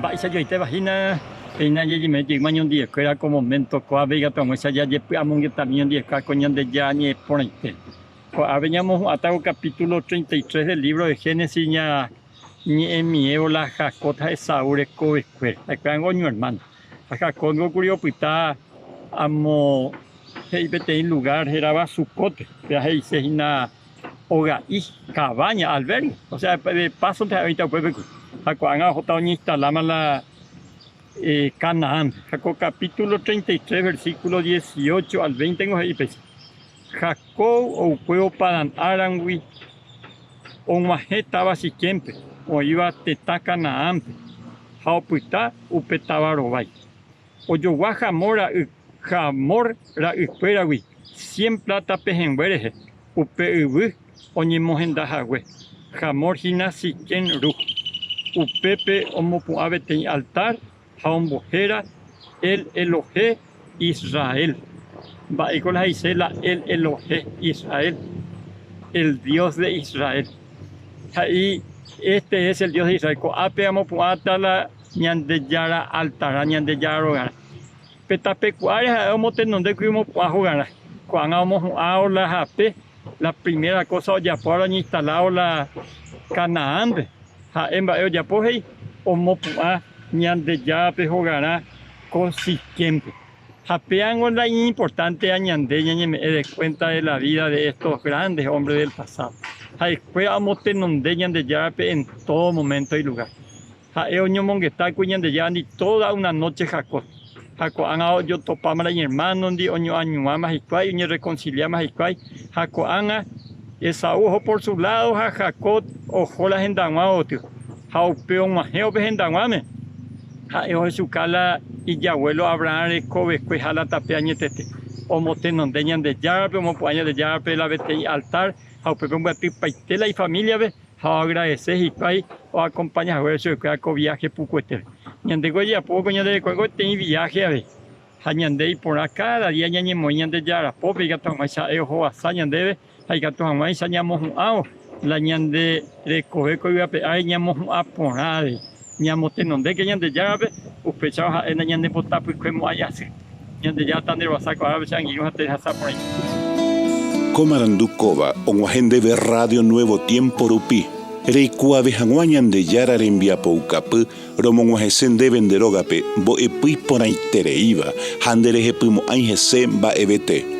Baixa yo te vagina peina y me llegó año 10 que era como momento coa vega tomo esa ya among que también 10 ca coñan de ya ni ponite. Veníamos hasta el capítulo 33 del libro de Génesis ya ni en mi la jacota de Saúl coesque. Acá en mi hermano. Acá con curio pita amo hey vete en lugar era su cote. Ya hey se ina hoga y cabaña albergue. O sea, de paso te ahorita puede Jacoán jota instalama la Canaán. Jacob capítulo 33 versículo 18 al 20 tengo ahí pues. Jacob o pueblo padan arangui o majeta si siempre o iba teta Canaán. Jaupuita upetaba robai. O yo guajamora jamor ra uperagui. 100 plata pejenguereje. Upe ubu o ni mojenda jagüe. Jamor hina si quien ruj. Upepe omopuave ten altar, jaombojera, el Elohe Israel. Baikola Isela, el Elohe Israel, el Dios de Israel. Ahí, este es el Dios de Israel. Ape amopuata la ñandeyara altara, ñandeyara hogar. Petapecuaria, omotenonde cuimo puajogara. Cuando vamos a la jape, la primera cosa ya por instalado la Canaán. Emba yo ya poje o mopua ñande ya pe jogará consistente. Japean la importante añande me de cuenta de la vida de estos grandes hombres del pasado. Después vamos tenonde ñande ya en todo momento y lugar. Eo ñomongueta cuñande ya ni toda una noche Jacob. Jacob han yo topama la hermano ndi oño añuama y cuay oño reconciliama y cuay. Jacob anga Esaú por su lado, Jacob ojo la gendanua otro. Jaupeo majeo gendanguame. Jaeo su cala y ya abuelo Abraham recobe cuejala tapeañetete. O motenondeñan de yarpe, o mopuaña de yarpe la vete altar. Jaupeo un guati paitela y familia ve. Jao agradecer y pay o acompaña a ver su viaje pucuete. Ñandego ya poco ñande cuego ten viaje a ver. Jañande y por acá cada día ñañe moñan de yara. Pope gato macha ejo asañan debe. Hay gatos a más ñamos la ñande recoge que iba a ñamos a ponade ñamos tenonde que ñande ya uspechaba en ñande potapo y como allá se ñande ya tan de vasaco a ver y no te hasa por ahí. Comarandukova onguajende de Radio Nuevo Tiempo Rupi reikua vejanguá ñande yara rembia poukapu romonguajesen de venderogape bo epui por ahí tereiva handereje pumo aingese ba ebete.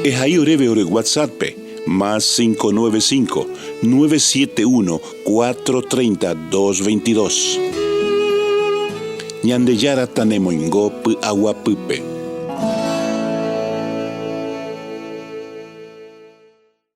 Es ahí oreve ore WhatsApp más 595-971-430-222. Ñande yara tanemoingo pu agua pupe.